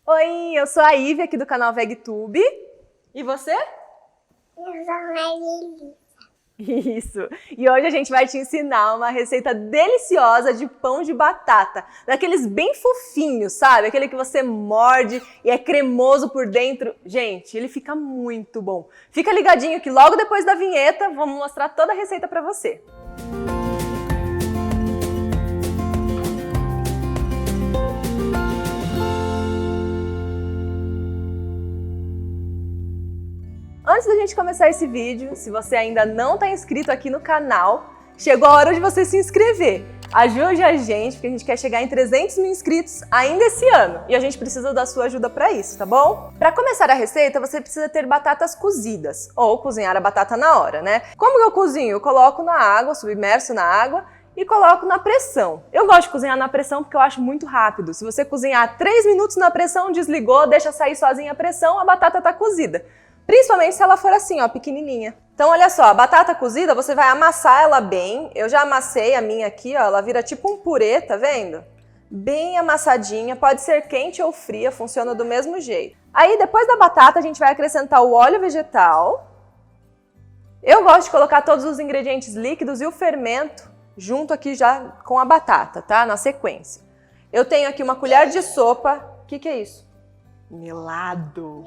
Oi, eu sou a Ivy aqui do canal VegTube. E você? Eu sou a Marilisa. Isso! E hoje a gente vai te ensinar uma receita deliciosa de pão de batata. Daqueles bem fofinhos, sabe? Aquele que você morde e é cremoso por dentro. Gente, ele fica muito bom. Fica ligadinho que logo depois da vinheta vamos mostrar toda a receita pra você. Antes da gente começar esse vídeo, se você ainda não está inscrito aqui no canal, chegou a hora de você se inscrever. Ajude a gente, porque a gente quer chegar em 300 mil inscritos ainda esse ano. E a gente precisa da sua ajuda para isso, tá bom? Para começar a receita, você precisa ter batatas cozidas, ou cozinhar a batata na hora, né? Como que eu cozinho? Eu coloco na água, submerso na água, e coloco na pressão. Eu gosto de cozinhar na pressão porque eu acho muito rápido. Se você cozinhar 3 minutos na pressão, desligou, deixa sair sozinha a pressão, a batata tá cozida. Principalmente se ela for assim, ó, pequenininha. Então, olha só, a batata cozida, você vai amassar ela bem. Eu já amassei a minha aqui, ó, ela vira tipo um purê, tá vendo? Bem amassadinha, pode ser quente ou fria, funciona do mesmo jeito. Aí, depois da batata, a gente vai acrescentar o óleo vegetal. Eu gosto de colocar todos os ingredientes líquidos e o fermento junto aqui já com a batata, tá? Na sequência. Eu tenho aqui uma colher de sopa. O que é isso? Melado.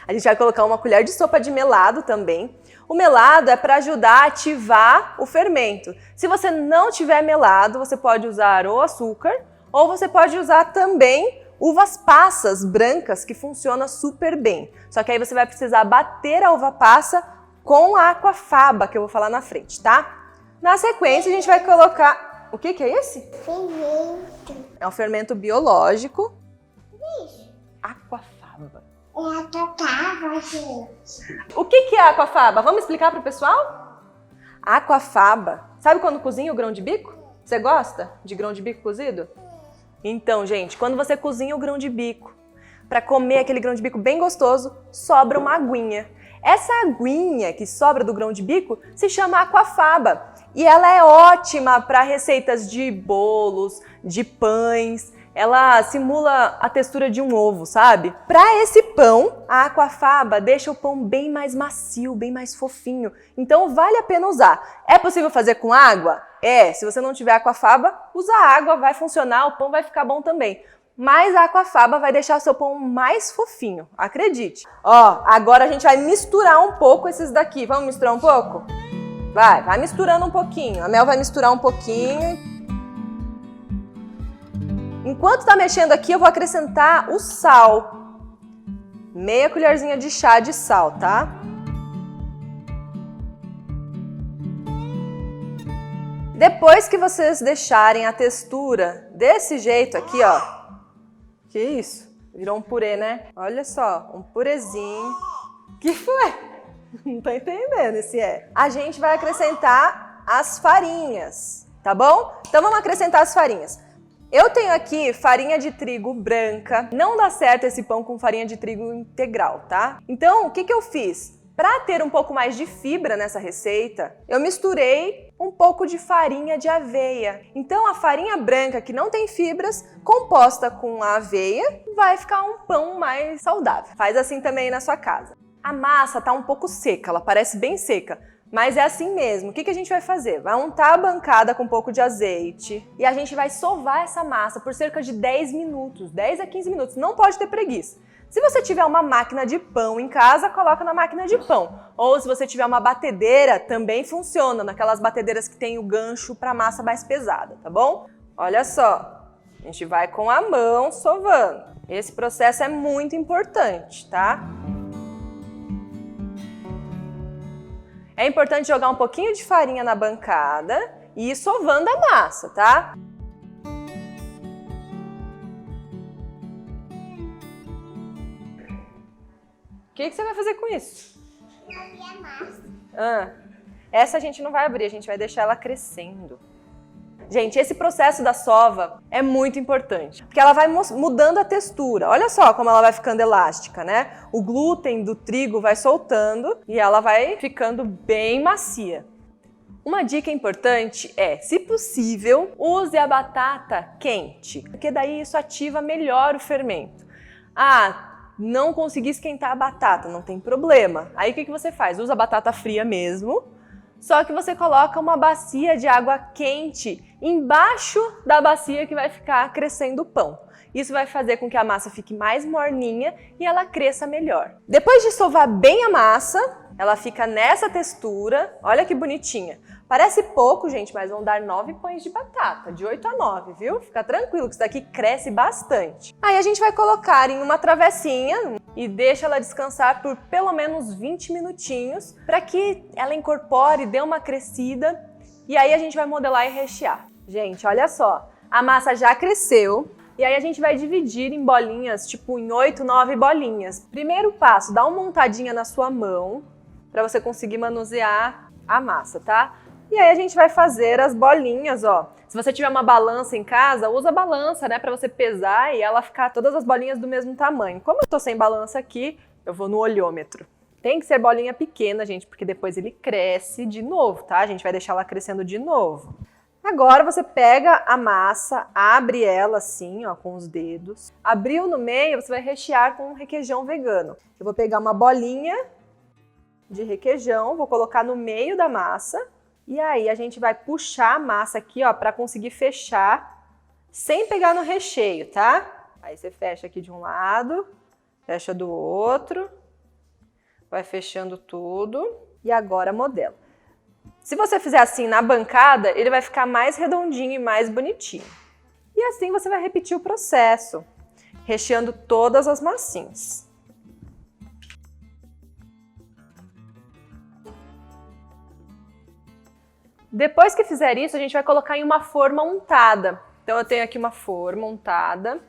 A gente vai colocar uma colher de sopa de melado também. O melado é para ajudar a ativar o fermento. Se você não tiver melado, você pode usar o açúcar ou você pode usar também uvas passas brancas, que funciona super bem. Só que aí você vai precisar bater a uva passa com a aquafaba, que eu vou falar na frente, tá? Na sequência, a gente vai colocar... O que é esse? Fermento. É um fermento biológico. Isso. Aquafaba. É a tatava, gente. O que é a aquafaba? Vamos explicar para o pessoal? A aquafaba, sabe quando cozinha o grão de bico? Você gosta de grão de bico cozido? Então, gente, quando você cozinha o grão de bico, para comer aquele grão de bico bem gostoso, sobra uma aguinha. Essa aguinha que sobra do grão de bico se chama aquafaba. E ela é ótima para receitas de bolos, de pães. Ela simula a textura de um ovo, sabe? Para esse pão, a aquafaba deixa o pão bem mais macio, bem mais fofinho. Então vale a pena usar. É possível fazer com água? É, se você não tiver aquafaba, usa água, vai funcionar, o pão vai ficar bom também. Mas a aquafaba vai deixar o seu pão mais fofinho, acredite. Ó, agora a gente vai misturar um pouco esses daqui. Vamos misturar um pouco? Vai misturando um pouquinho. A Mel vai misturar um pouquinho. Enquanto tá mexendo aqui, eu vou acrescentar o sal. Meia colherzinha de chá de sal, tá? Depois que vocês deixarem a textura desse jeito aqui, ó. Que isso? Virou um purê, né? Olha só, um purezinho. Que foi? Não tô entendendo esse é. A gente vai acrescentar as farinhas, tá bom? Então vamos acrescentar as farinhas. Eu tenho aqui farinha de trigo branca. Não dá certo esse pão com farinha de trigo integral, tá? Então, o que eu fiz? Para ter um pouco mais de fibra nessa receita, eu misturei um pouco de farinha de aveia. Então, a farinha branca, que não tem fibras, composta com a aveia, vai ficar um pão mais saudável. Faz assim também na sua casa. A massa tá um pouco seca, ela parece bem seca. Mas é assim mesmo. O que a gente vai fazer? Vai untar a bancada com um pouco de azeite e a gente vai sovar essa massa por cerca de 10 minutos, 10 a 15 minutos. Não pode ter preguiça. Se você tiver uma máquina de pão em casa, coloca na máquina de pão. Ou se você tiver uma batedeira, também funciona, naquelas batedeiras que tem o gancho para massa mais pesada, tá bom? Olha só, a gente vai com a mão sovando. Esse processo é muito importante, tá? É importante jogar um pouquinho de farinha na bancada e ir sovando a massa, tá? O que você vai fazer com isso? Abrir a massa. Essa a gente não vai abrir, a gente vai deixar ela crescendo. Gente, esse processo da sova é muito importante, porque ela vai mudando a textura. Olha só como ela vai ficando elástica, né? O glúten do trigo vai soltando e ela vai ficando bem macia. Uma dica importante é, se possível, use a batata quente, porque daí isso ativa melhor o fermento. Não consegui esquentar a batata, não tem problema. Aí o que você faz? Usa a batata fria mesmo, só que você coloca uma bacia de água quente embaixo da bacia que vai ficar crescendo o pão. Isso vai fazer com que a massa fique mais morninha e ela cresça melhor. Depois de sovar bem a massa, ela fica nessa textura, olha que bonitinha. Parece pouco, gente, mas vão dar 9 pães de batata, de 8 a 9, viu? Fica tranquilo que isso daqui cresce bastante. Aí a gente vai colocar em uma travessinha e deixa ela descansar por pelo menos 20 minutinhos para que ela incorpore, dê uma crescida e aí a gente vai modelar e rechear. Gente, olha só, a massa já cresceu. E aí a gente vai dividir em bolinhas, tipo em 8, 9 bolinhas. Primeiro passo, dá uma montadinha na sua mão para você conseguir manusear a massa, tá? E aí a gente vai fazer as bolinhas, ó. Se você tiver uma balança em casa, usa a balança, né, para você pesar e ela ficar todas as bolinhas do mesmo tamanho. Como eu tô sem balança aqui, eu vou no olhômetro. Tem que ser bolinha pequena, gente, porque depois ele cresce de novo, tá? A gente vai deixar ela crescendo de novo. Agora você pega a massa, abre ela assim, ó, com os dedos. Abriu no meio, você vai rechear com um requeijão vegano. Eu vou pegar uma bolinha de requeijão, vou colocar no meio da massa. E aí a gente vai puxar a massa aqui, ó, para conseguir fechar sem pegar no recheio, tá? Aí você fecha aqui de um lado, fecha do outro, vai fechando tudo e agora modela. Se você fizer assim na bancada, ele vai ficar mais redondinho e mais bonitinho. E assim você vai repetir o processo, recheando todas as massinhas. Depois que fizer isso, a gente vai colocar em uma forma untada. Então eu tenho aqui uma forma untada.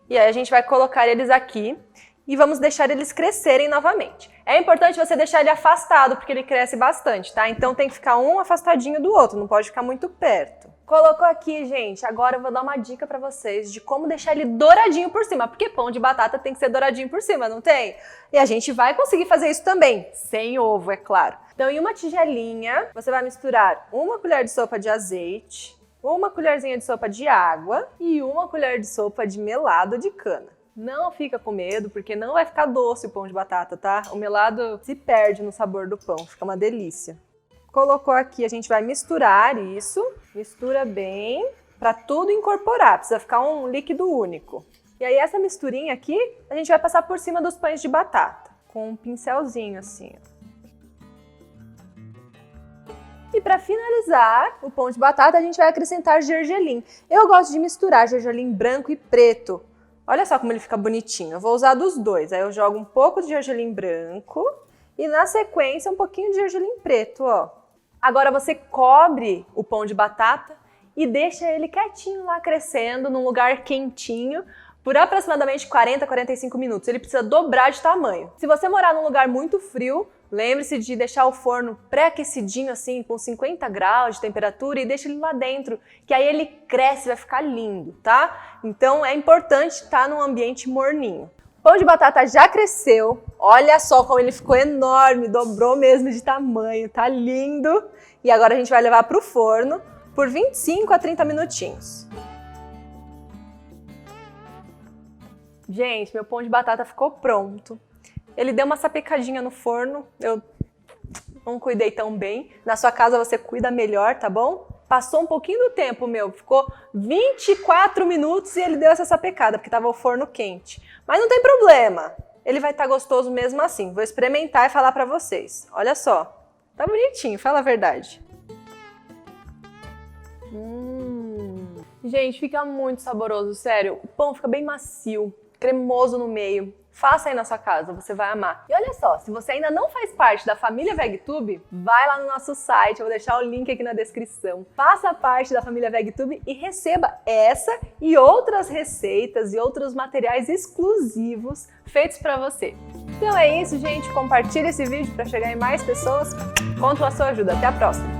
E aí a gente vai colocar eles aqui e vamos deixar eles crescerem novamente. É importante você deixar ele afastado, porque ele cresce bastante, tá? Então tem que ficar um afastadinho do outro, não pode ficar muito perto. Colocou aqui, gente, agora eu vou dar uma dica pra vocês de como deixar ele douradinho por cima, porque pão de batata tem que ser douradinho por cima, não tem? E a gente vai conseguir fazer isso também, sem ovo, é claro. Então, em uma tigelinha, você vai misturar 1 colher de sopa de azeite, 1 colherzinha de sopa de água e 1 colher de sopa de melado de cana. Não fica com medo, porque não vai ficar doce o pão de batata, tá? O melado se perde no sabor do pão, fica uma delícia. Colocou aqui, a gente vai misturar isso, mistura bem, para tudo incorporar, precisa ficar um líquido único. E aí essa misturinha aqui, a gente vai passar por cima dos pães de batata, com um pincelzinho assim, ó. E para finalizar o pão de batata, a gente vai acrescentar gergelim. Eu gosto de misturar gergelim branco e preto. Olha só como ele fica bonitinho. Eu vou usar dos dois. Aí eu jogo um pouco de gergelim branco e na sequência um pouquinho de gergelim preto, ó. Agora você cobre o pão de batata e deixa ele quietinho lá crescendo num lugar quentinho por aproximadamente 40 a 45 minutos. Ele precisa dobrar de tamanho. Se você morar num lugar muito frio, lembre-se de deixar o forno pré-aquecidinho assim, com 50 graus de temperatura e deixa ele lá dentro, que aí ele cresce, vai ficar lindo, tá? Então é importante estar num ambiente morninho. O pão de batata já cresceu, olha só como ele ficou enorme, dobrou mesmo de tamanho, tá lindo. E agora a gente vai levar para o forno por 25 a 30 minutinhos. Gente, meu pão de batata ficou pronto. Ele deu uma sapecadinha no forno, eu não cuidei tão bem. Na sua casa você cuida melhor, tá bom? Passou um pouquinho do tempo, ficou 24 minutos e ele deu essa sapecada, porque tava o forno quente. Mas não tem problema, ele vai estar gostoso mesmo assim. Vou experimentar e falar pra vocês. Olha só, tá bonitinho, fala a verdade. Gente, fica muito saboroso, sério. O pão fica bem macio, cremoso no meio. Faça aí na sua casa, você vai amar. E olha só, se você ainda não faz parte da família VegTube, vai lá no nosso site, eu vou deixar o link aqui na descrição. Faça parte da família VegTube e receba essa e outras receitas e outros materiais exclusivos feitos para você. Então é isso, gente. Compartilhe esse vídeo para chegar em mais pessoas. Conto com a sua ajuda. Até a próxima!